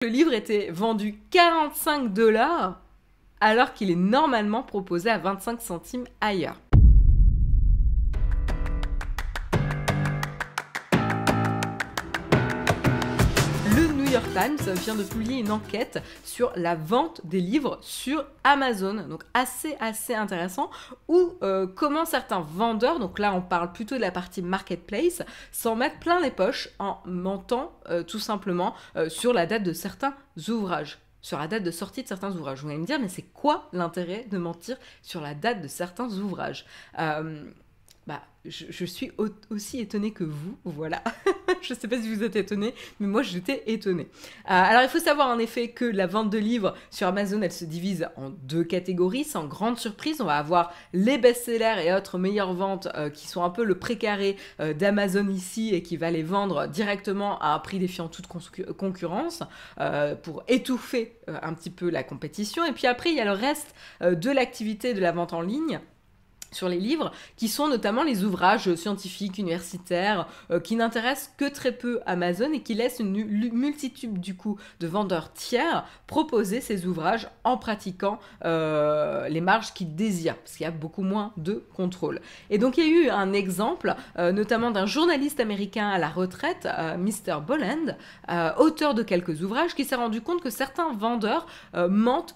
Le livre était vendu 45 $ alors qu'il est normalement proposé à 25 centimes ailleurs. Le New York Times vient de publier une enquête sur la vente des livres sur Amazon, donc assez intéressant, où comment certains vendeurs, donc là on parle plutôt de la partie marketplace, s'en mettent plein les poches en mentant tout simplement sur la date de certains ouvrages. Sur la date de sortie de certains ouvrages. Vous allez me dire, mais c'est quoi l'intérêt de mentir sur la date de certains ouvrages? Je suis aussi étonnée que vous, voilà. Je ne sais pas si vous êtes étonnée, mais moi j'étais étonnée. Alors il faut savoir en effet que la vente de livres sur Amazon, elle se divise en deux catégories, sans grande surprise. On va avoir les best-sellers et autres meilleures ventes qui sont un peu le précaré d'Amazon ici et qui va les vendre directement à un prix défiant toute concurrence pour étouffer un petit peu la compétition. Et puis après, il y a le reste de l'activité de la vente en ligne sur les livres, qui sont notamment les ouvrages scientifiques, universitaires, qui n'intéressent que très peu Amazon et qui laissent une multitude du coup de vendeurs tiers proposer ces ouvrages en pratiquant les marges qu'ils désirent, parce qu'il y a beaucoup moins de contrôle. Et donc il y a eu un exemple, notamment d'un journaliste américain à la retraite, Mr. Boland, auteur de quelques ouvrages, qui s'est rendu compte que certains vendeurs mentent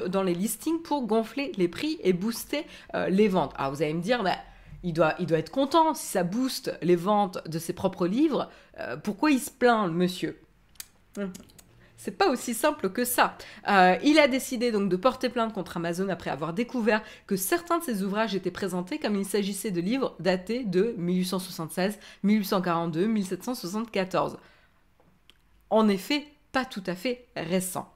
dans les listings pour gonfler les prix et booster les ventes. Alors vous allez me dire, il doit être content si ça booste les ventes de ses propres livres. Pourquoi il se plaint, le monsieur? C'est pas aussi simple que ça. Il a décidé donc de porter plainte contre Amazon après avoir découvert que certains de ses ouvrages étaient présentés comme il s'agissait de livres datés de 1876, 1842, 1774. En effet, pas tout à fait récents.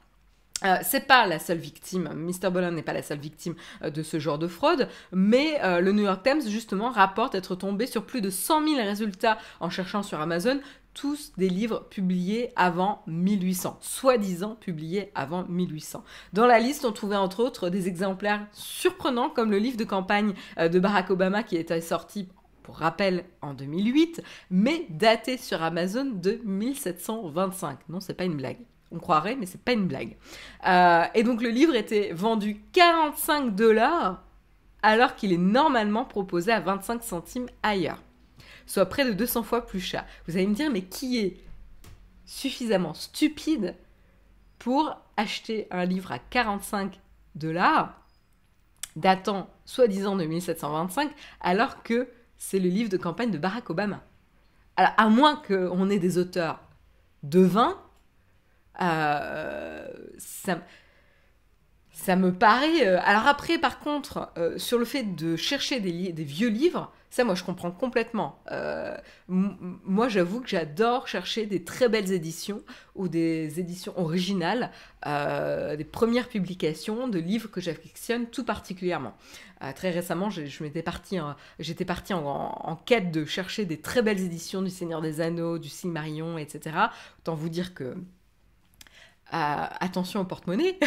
C'est pas la seule victime, Mr. Boland n'est pas la seule victime de ce genre de fraude, mais le New York Times justement rapporte être tombé sur plus de 100 000 résultats en cherchant sur Amazon, tous des livres publiés avant 1800, soi-disant publiés avant 1800. Dans la liste, on trouvait entre autres des exemplaires surprenants comme le livre de campagne de Barack Obama qui était sorti pour rappel en 2008, mais daté sur Amazon de 1725. Non, c'est pas une blague. On croirait, mais c'est pas une blague. Et donc le livre était vendu 45 $ alors qu'il est normalement proposé à 25 centimes ailleurs, soit près de 200 fois plus cher. Vous allez me dire, mais qui est suffisamment stupide pour acheter un livre à 45 $ datant soi-disant de 1725 alors que c'est le livre de campagne de Barack Obama? Alors, à moins qu'on ait des auteurs de vin, ça me paraît... Alors après, par contre, sur le fait de chercher des vieux livres, ça, moi, je comprends complètement. Moi, j'avoue que j'adore chercher des très belles éditions ou des éditions originales, des premières publications de livres que j'affectionne tout particulièrement. Très récemment, j'étais partie en quête de chercher des très belles éditions du Seigneur des Anneaux, du Silmarillion, etc. Autant vous dire que attention au porte-monnaie.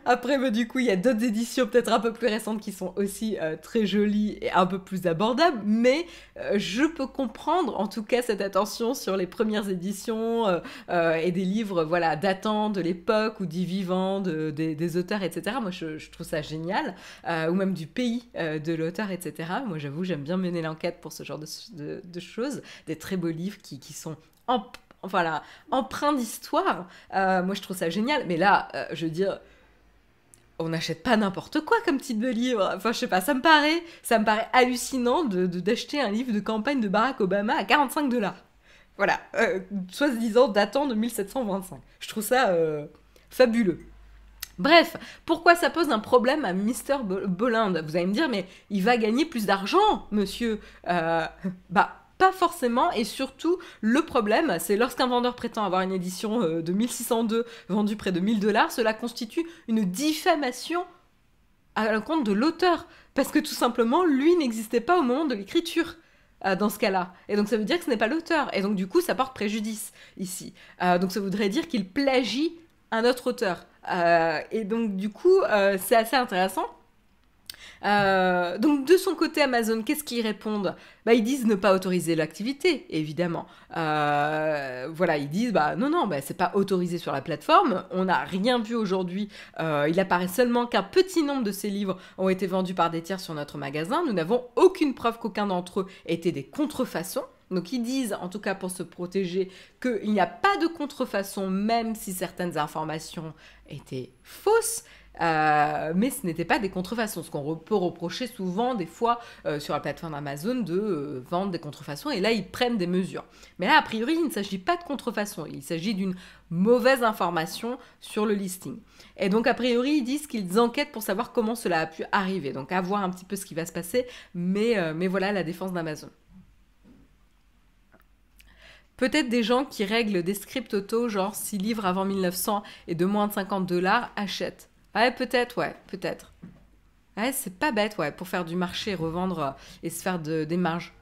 Après, du coup, il y a d'autres éditions peut-être un peu plus récentes qui sont aussi très jolies et un peu plus abordables, mais je peux comprendre en tout cas cette attention sur les premières éditions et des livres voilà, datant de l'époque ou du vivant des auteurs, etc. Moi, je trouve ça génial, ou même du pays de l'auteur, etc. Moi, j'avoue, j'aime bien mener l'enquête pour ce genre de choses, des très beaux livres qui sont empreint d'histoire. Moi, je trouve ça génial. Mais là, je veux dire, on n'achète pas n'importe quoi comme type de livre. Enfin, je sais pas, ça me paraît hallucinant d'acheter un livre de campagne de Barack Obama à 45 $. Voilà, soi-disant datant de 1725. Je trouve ça fabuleux. Bref, pourquoi ça pose un problème à Mr. Boland? Vous allez me dire, mais il va gagner plus d'argent, monsieur. Pas forcément, et surtout, le problème, c'est lorsqu'un vendeur prétend avoir une édition de 1602 vendue près de 1000 $, cela constitue une diffamation à l'encontre de l'auteur, parce que tout simplement, lui n'existait pas au moment de l'écriture. Dans ce cas-là. Et donc ça veut dire que ce n'est pas l'auteur. Et donc du coup, ça porte préjudice ici. Donc ça voudrait dire qu'il plagie un autre auteur. Et donc du coup, c'est assez intéressant. Donc de son côté, Amazon, qu'est-ce qu'ils répondent? Bah, ils disent ne pas autoriser l'activité, évidemment. Voilà, ils disent bah non, bah, c'est pas autorisé sur la plateforme. On n'a rien vu aujourd'hui. Il apparaît seulement qu'un petit nombre de ces livres ont été vendus par des tiers sur notre magasin. Nous n'avons aucune preuve qu'aucun d'entre eux étaient des contrefaçons. Donc ils disent, en tout cas pour se protéger, qu'il n'y a pas de contrefaçon, même si certaines informations étaient fausses. Mais ce n'était pas des contrefaçons, ce qu'on peut reprocher souvent des fois sur la plateforme Amazon de vendre des contrefaçons, et là ils prennent des mesures. Mais là a priori il ne s'agit pas de contrefaçon, il s'agit d'une mauvaise information sur le listing. Et donc a priori ils disent qu'ils enquêtent pour savoir comment cela a pu arriver, donc à voir un petit peu ce qui va se passer, mais voilà la défense d'Amazon. Peut-être des gens qui règlent des scripts auto, genre 6 livres avant 1900 et de moins de $50 achètent. Ouais, peut-être, ouais, peut-être. Ouais, c'est pas bête, ouais, pour faire du marché, revendre et se faire des marges.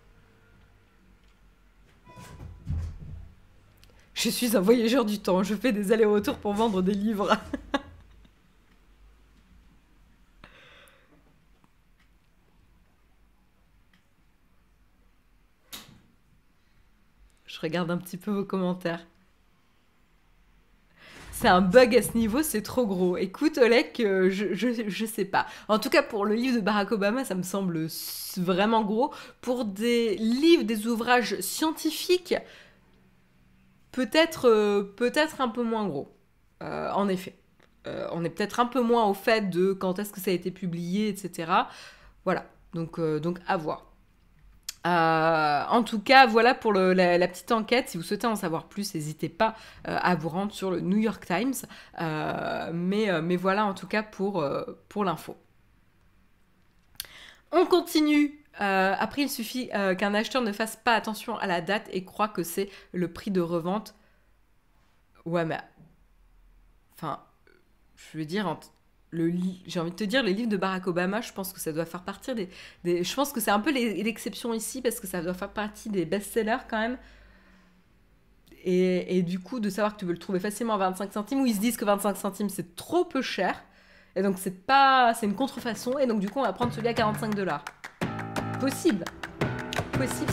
Je suis un voyageur du temps, je fais des allers-retours pour vendre des livres. Je regarde un petit peu vos commentaires. C'est un bug à ce niveau, c'est trop gros. Écoute, Olek, je sais pas. En tout cas, pour le livre de Barack Obama, ça me semble vraiment gros. Pour des livres, des ouvrages scientifiques, peut-être un peu moins gros. En effet. On est peut-être un peu moins au fait de quand est-ce que ça a été publié, etc. Voilà. Donc à voir. En tout cas, voilà pour la petite enquête. Si vous souhaitez en savoir plus, n'hésitez pas à vous rendre sur le New York Times. Mais voilà en tout cas pour l'info. On continue. Après, il suffit qu'un acheteur ne fasse pas attention à la date et croit que c'est le prix de revente. Ouais, mais... Enfin, je veux dire, j'ai envie de te dire, les livres de Barack Obama, je pense que ça doit faire partie je pense que c'est un peu l'exception ici, parce que ça doit faire partie des best-sellers quand même. Et du coup, de savoir que tu peux le trouver facilement à 25 centimes, ou ils se disent que 25 centimes, c'est trop peu cher. Et donc, c'est une contrefaçon. Et donc, du coup, on va prendre celui à $45. Possible. Possible.